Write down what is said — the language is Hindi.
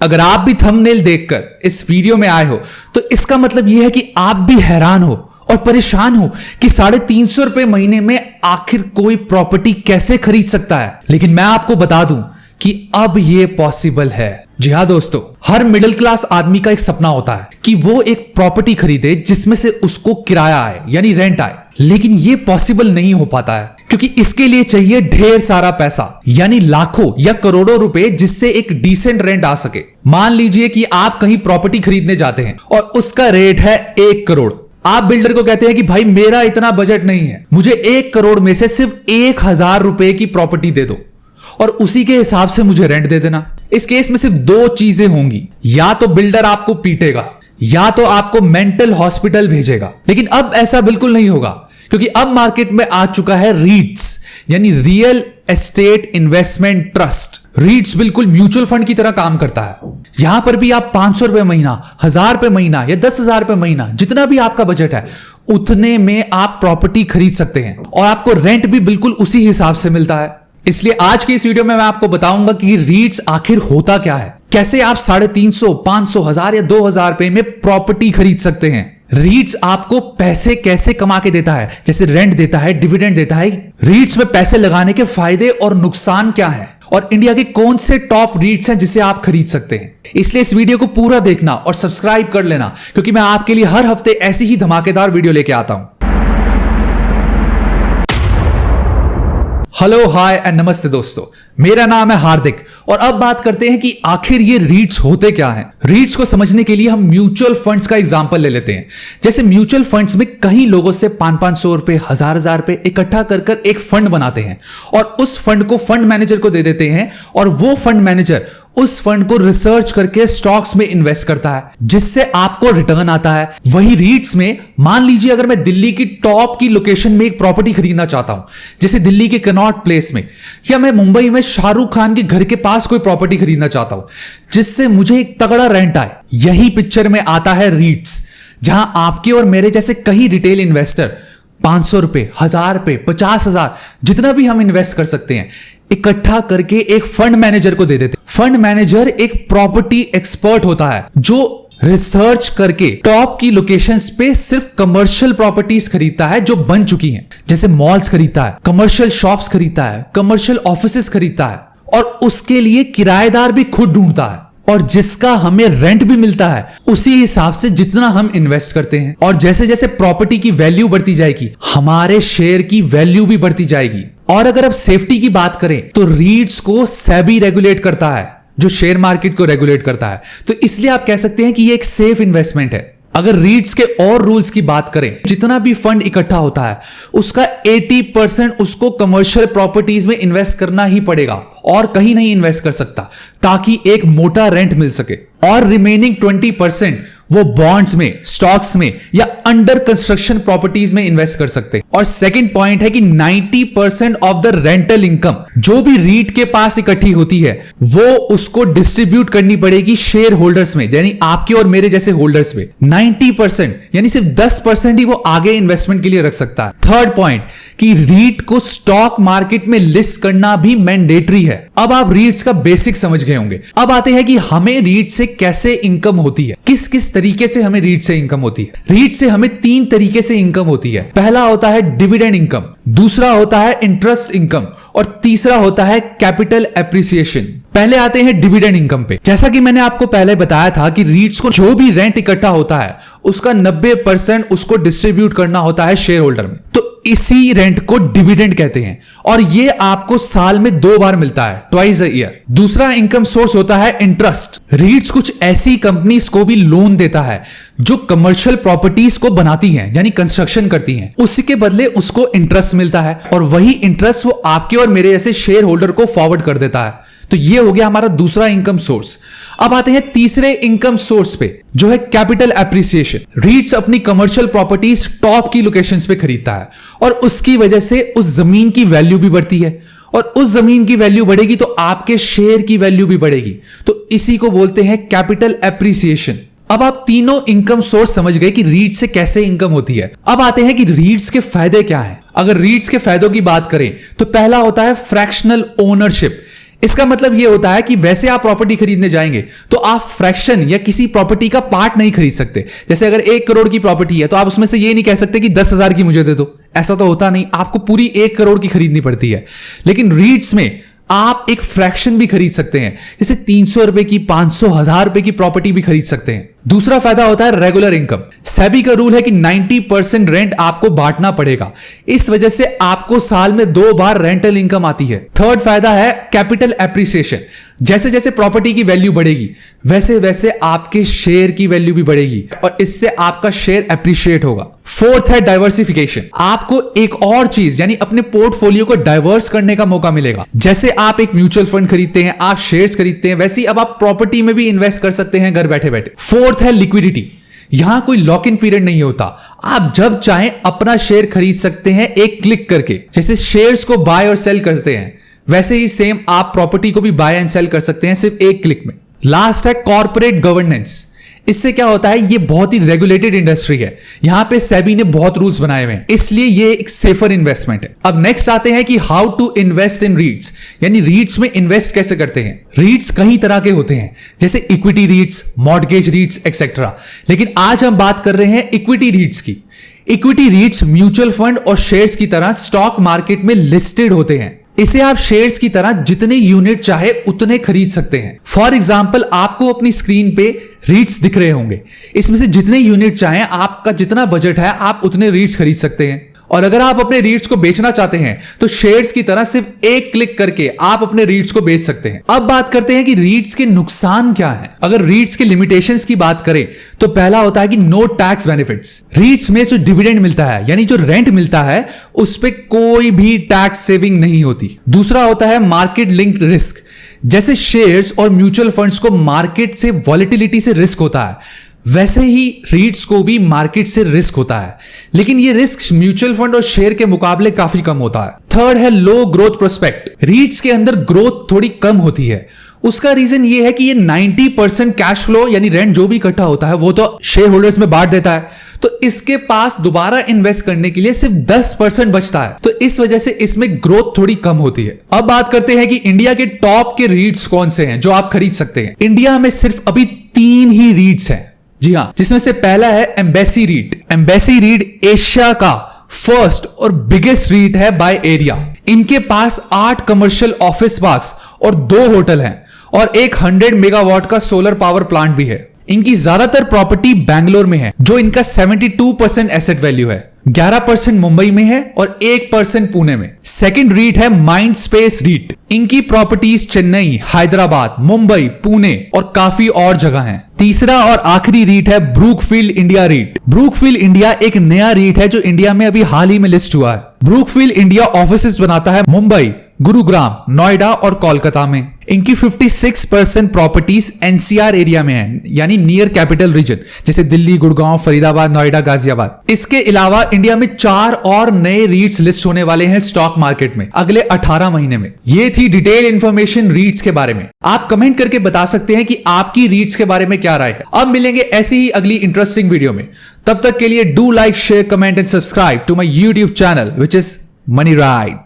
अगर आप भी थंबनेल देखकर इस वीडियो में आए हो तो इसका मतलब यह है कि आप भी हैरान हो और परेशान हो कि 350 रुपए महीने में आखिर कोई प्रॉपर्टी कैसे खरीद सकता है। लेकिन मैं आपको बता दूं कि अब यह पॉसिबल है। जी हाँ दोस्तों, हर मिडिल क्लास आदमी का एक सपना होता है कि वो एक प्रॉपर्टी खरीदे जिसमें से उसको किराया आए यानी रेंट आए। लेकिन ये पॉसिबल नहीं हो पाता है क्योंकि इसके लिए चाहिए ढेर सारा पैसा यानी लाखों या करोड़ों रुपए जिससे एक डिसेंट रेंट आ सके। मान लीजिए कि आप कहीं प्रॉपर्टी खरीदने जाते हैं और उसका रेट है 1 करोड़। आप बिल्डर को कहते हैं कि भाई मेरा इतना बजट नहीं है, मुझे 1 करोड़ में से सिर्फ 1000 रुपए की प्रॉपर्टी दे दो और उसी के हिसाब से मुझे रेंट दे देना। इस केस में सिर्फ 2 चीजें होंगी, या तो बिल्डर आपको पीटेगा या तो आपको मेंटल हॉस्पिटल भेजेगा। लेकिन अब ऐसा बिल्कुल नहीं होगा क्योंकि अब मार्केट में आ चुका है रीट्स यानी रियल एस्टेट इन्वेस्टमेंट ट्रस्ट। रीट्स बिल्कुल म्यूचुअल फंड की तरह काम करता है। यहां पर भी आप 500 रुपए महीना, 1000 रुपए महीना या 10,000 रुपए महीना, जितना भी आपका बजट है उतने में आप प्रॉपर्टी खरीद सकते हैं और आपको रेंट भी बिल्कुल उसी हिसाब से मिलता है। इसलिए आज की इस वीडियो में मैं आपको बताऊंगा कि रीट्स आखिर होता क्या है, कैसे आप 350, 500, 1000 या 2000 रुपए में प्रॉपर्टी खरीद सकते हैं। रीट्स आपको पैसे कैसे कमा के देता है, जैसे रेंट देता है, डिविडेंड देता है। रीट्स में पैसे लगाने के फायदे और नुकसान क्या है और इंडिया के कौन से टॉप रीट्स हैं जिसे आप खरीद सकते हैं। इसलिए इस वीडियो को पूरा देखना और सब्सक्राइब कर लेना क्योंकि मैं आपके लिए हर हफ्ते ऐसी ही धमाकेदार वीडियो लेके आता हूं। हेलो, हाय एंड नमस्ते दोस्तों, मेरा नाम है हार्दिक और अब बात करते हैं कि आखिर ये रीट्स होते क्या हैं। रीट्स को समझने के लिए हम म्यूचुअल फंड्स का एग्जांपल ले लेते हैं। जैसे म्यूचुअल फंड्स में कई लोगों से 500 रुपए, 1000 रुपए इकट्ठा कर एक फंड बनाते हैं और उस फंड को फंड मैनेजर को दे देते हैं और वो फंड मैनेजर उस फंड को रिसर्च करके स्टॉक्स में इन्वेस्ट करता है जिससे आपको रिटर्न आता है। वही रीट्स में मान लीजिए अगर मैं दिल्ली की टॉप की लोकेशन में एक प्रॉपर्टी खरीदना चाहता हूं, जैसे दिल्ली के कनॉट प्लेस में, या मैं मुंबई में शाहरुख खान के घर के पास कोई प्रॉपर्टी खरीदना चाहता हूं जिससे मुझे एक तगड़ा रेंट आए, यही पिक्चर में आता है रीट्स, जहां आपके और मेरे जैसे कई रिटेल इन्वेस्टर 500 रुपए, 1000 रुपए, 50,000 जितना भी हम इन्वेस्ट कर सकते हैं इकट्ठा करके एक फंड मैनेजर को दे देते। फंड मैनेजर एक प्रॉपर्टी एक्सपर्ट होता है जो रिसर्च करके टॉप की लोकेशंस पे सिर्फ कमर्शियल प्रॉपर्टीज खरीदता है जो बन चुकी हैं, जैसे मॉल्स खरीदता है, कमर्शियल शॉप्स खरीदता है, कमर्शियल ऑफिसेस खरीदता है और उसके लिए किराएदार भी खुद ढूंढता है और जिसका हमें रेंट भी मिलता है उसी हिसाब से जितना हम इन्वेस्ट करते हैं। और जैसे जैसे प्रॉपर्टी की वैल्यू बढ़ती जाएगी हमारे शेयर की वैल्यू भी बढ़ती जाएगी। और अगर अब सेफ्टी की बात करें तो रीट्स को सेबी रेगुलेट करता है, जो शेयर मार्केट को रेगुलेट करता है, तो इसलिए आप कह सकते हैं कि ये एक सेफ इन्वेस्टमेंट है। अगर रीट्स के और रूल्स की बात करें, जितना भी फंड इकट्ठा होता है उसका 80% उसको कमर्शियल प्रॉपर्टीज में इन्वेस्ट करना ही पड़ेगा और कहीं नहीं इन्वेस्ट कर सकता ताकि एक मोटा रेंट मिल सके। और रिमेनिंग 20% वो बॉन्ड्स में, स्टॉक्स में या अंडर कंस्ट्रक्शन प्रॉपर्टीज में इन्वेस्ट कर सकते हैं। और सेकंड पॉइंट है कि 90% ऑफ द रेंटल इनकम जो भी रीट के पास इकट्ठी होती है वो उसको डिस्ट्रीब्यूट करनी पड़ेगी शेयर होल्डर्स में, यानी आपके और मेरे जैसे होल्डर्स में। 90% यानी सिर्फ 10% ही वो आगे इन्वेस्टमेंट के लिए रख सकता है। थर्ड पॉइंट कि रीट को स्टॉक मार्केट में लिस्ट करना भी मैंडेटरी है। अब आप रीट्स का बेसिक समझ गए होंगे। अब आते हैं कि हमें रीट से कैसे इनकम होती है, किस किस तरीके से हमें रीट से इनकम होती है। रीट से हमें 3 तरीके से इनकम होती है। पहला होता है डिविडेंड इनकम, दूसरा होता है इंटरेस्ट इनकम और तीसरा होता है कैपिटल एप्रिसिएशन। पहले आते हैं डिविडेंड इनकम पे। जैसा कि मैंने आपको पहले बताया था कि रीट्स को जो भी रेंट इकट्ठा होता है उसका 90% उसको डिस्ट्रीब्यूट करना होता है शेयर होल्डर में, तो इसी रेंट को डिविडेंड कहते हैं और ये आपको साल में 2 बार मिलता है, ट्वाइस अ ईयर। दूसरा इनकम सोर्स होता है इंटरेस्ट। रीट्स कुछ ऐसी कंपनीज को भी लोन देता है जो कमर्शियल प्रॉपर्टीज को बनाती हैं यानी कंस्ट्रक्शन करती हैं, उसी के बदले उसको इंटरेस्ट मिलता है और वही इंटरेस्ट वो आपके और मेरे जैसे शेयर होल्डर को फॉरवर्ड कर देता है। तो ये हो गया हमारा दूसरा इनकम सोर्स। अब आते हैं तीसरे इनकम सोर्स पे जो है कैपिटल एप्रिसिएशन। रीट्स अपनी कमर्शियल प्रॉपर्टीज टॉप की लोकेशंस पे खरीदता है और उसकी वजह से उस जमीन की वैल्यू भी बढ़ती है और उस जमीन की वैल्यू बढ़ेगी तो आपके शेयर की वैल्यू भी बढ़ेगी, तो इसी को बोलते हैं कैपिटल एप्रिसिएशन। अब आप तीनों इनकम सोर्स समझ गए कि रीट्स से कैसे इनकम होती है। अब आते हैं कि रीट्स के फायदे क्या हैं। अगर रीट्स के फायदों की बात करें तो पहला होता है फ्रैक्शनल ओनरशिप। इसका मतलब यह होता है कि वैसे आप प्रॉपर्टी खरीदने जाएंगे तो आप फ्रैक्शन या किसी प्रॉपर्टी का पार्ट नहीं खरीद सकते। जैसे अगर 1 करोड़ की प्रॉपर्टी है तो आप उसमें से ये नहीं कह सकते कि 10,000 की मुझे दे दो, ऐसा तो होता नहीं, आपको पूरी 1 करोड़ की खरीदनी पड़ती है। लेकिन रीट्स में आप एक फ्रैक्शन भी खरीद सकते हैं, जैसे 300 रुपए की, 500, 1000 रुपए की प्रॉपर्टी भी खरीद सकते हैं। दूसरा फायदा होता है रेगुलर इनकम। सेबी का रूल है कि 90% रेंट आपको बांटना पड़ेगा, इस वजह से आपको साल में 2 बार रेंटल इनकम आती है। थर्ड फायदा है कैपिटल एप्रिसिएशन। जैसे जैसे प्रॉपर्टी की वैल्यू बढ़ेगी वैसे वैसे आपके शेयर की वैल्यू भी बढ़ेगी और इससे आपका शेयर एप्रिशिएट होगा। फोर्थ है डाइवर्सिफिकेशन। आपको एक और चीज यानी अपने पोर्टफोलियो को डाइवर्स करने का मौका मिलेगा। जैसे आप एक म्यूचुअल फंड खरीदते हैं, आप शेयर्स खरीदते हैं, वैसे ही अब आप प्रॉपर्टी में भी इन्वेस्ट कर सकते हैं घर बैठे बैठे। फोर्थ है लिक्विडिटी। यहां कोई लॉक इन पीरियड नहीं होता, आप जब चाहें अपना शेयर खरीद सकते हैं एक क्लिक करके। जैसे शेयर्स को बाय और सेल करते हैं वैसे ही सेम आप प्रॉपर्टी को भी बाय एंड सेल कर सकते हैं सिर्फ एक क्लिक में। लास्ट है कॉर्पोरेट गवर्नेंस। इससे क्या होता है, ये बहुत ही रेगुलेटेड इंडस्ट्री है, यहां पे सेबी ने बहुत रूल्स बनाए हुए हैं, इसलिए ये एक सेफर इन्वेस्टमेंट है। अब नेक्स्ट आते हैं कि how to invest in REITs, यानी रीट्स में इन्वेस्ट कैसे करते हैं। रीट्स कई तरह के होते हैं, जैसे इक्विटी रीट्स, मॉर्गेज रीट्स एक्सेट्रा, लेकिन आज हम बात कर रहे हैं इक्विटी रीट्स की। इक्विटी रीट्स म्यूचुअल फंड और शेयर्स की तरह स्टॉक मार्केट में लिस्टेड होते हैं। इसे आप शेयर्स की तरह जितने यूनिट चाहे उतने खरीद सकते हैं। फॉर एग्जाम्पल, आपको अपनी स्क्रीन पे रीट्स दिख रहे होंगे, इसमें से जितने यूनिट चाहें, आपका जितना बजट है आप उतने रीट्स खरीद सकते हैं। और अगर आप अपने रीट्स को बेचना चाहते हैं तो शेयर्स की तरह सिर्फ एक क्लिक करके आप अपने रीट्स को बेच सकते हैं। अब बात करते हैं कि रीट्स के नुकसान क्या है। अगर रीट्स के लिमिटेशंस की बात करें तो पहला होता है कि नो टैक्स बेनिफिट्स। रीट्स में जो डिविडेंड मिलता है यानी जो रेंट मिलता है उस पर कोई भी टैक्स सेविंग नहीं होती। दूसरा होता है मार्केट लिंक्ड रिस्क। जैसे शेयर्स और म्यूचुअल फंड्स को मार्केट से वॉलेटिलिटी से रिस्क होता है, वैसे ही रीट्स को भी मार्केट से रिस्क होता है, लेकिन ये रिस्क म्यूचुअल फंड और शेयर के मुकाबले काफी कम होता है। थर्ड है लो ग्रोथ प्रोस्पेक्ट। रीट्स के अंदर ग्रोथ थोड़ी कम होती है, उसका रीजन ये है कि ये 90% कैश फ्लो यानी रेंट जो भी इकट्ठा होता है वो तो शेयर होल्डर्स में बांट देता है, तो इसके पास दोबारा इन्वेस्ट करने के लिए सिर्फ 10% बचता है, तो इस वजह से इसमें ग्रोथ थोड़ी कम होती है। अब बात करते हैं कि इंडिया के टॉप के रीट्स कौन से हैं जो आप खरीद सकते हैं। इंडिया में सिर्फ अभी 3 ही रीट्स हैं, जी हां, जिसमें से पहला है Embassy REIT. Embassy REIT Asia का फर्स्ट और बिगेस्ट रीट है बाय एरिया। इनके पास 8 कमर्शियल ऑफिस पार्क्स और 2 होटल हैं और एक 100 मेगावाट का सोलर पावर प्लांट भी है। इनकी ज्यादातर प्रॉपर्टी बैंगलोर में है, जो इनका 72% एसेट वैल्यू है, 11% मुंबई में है और 1% पुणे में। सेकंड रीट है माइंड स्पेस रीट। इनकी प्रॉपर्टीज चेन्नई, हैदराबाद, मुंबई, पुणे और काफी और जगह हैं। तीसरा और आखिरी रीट है Brookfield India REIT. Brookfield India एक नया रीट है जो इंडिया में अभी हाल ही में लिस्ट हुआ है। ब्रूकफील्ड इंडिया ऑफिसेस बनाता है मुंबई, गुरुग्राम, नोएडा और कोलकाता में। इनकी 56% प्रॉपर्टीज एनसीआर एरिया में है, यानी नियर कैपिटल रीजन, जैसे दिल्ली, गुड़गांव, फरीदाबाद, नोएडा, गाजियाबाद। इसके अलावा इंडिया में 4 और नए रीट्स लिस्ट होने वाले हैं स्टॉक मार्केट में अगले 18 महीने में। ये थी डिटेल इंफॉर्मेशन रीट्स के बारे में। आप कमेंट करके बता सकते हैं कि आपकी रीट्स के बारे में क्या राय है। अब मिलेंगे ऐसी ही अगली इंटरेस्टिंग वीडियो में, तब तक के लिए do like, share, comment and subscribe to my YouTube channel which is money right.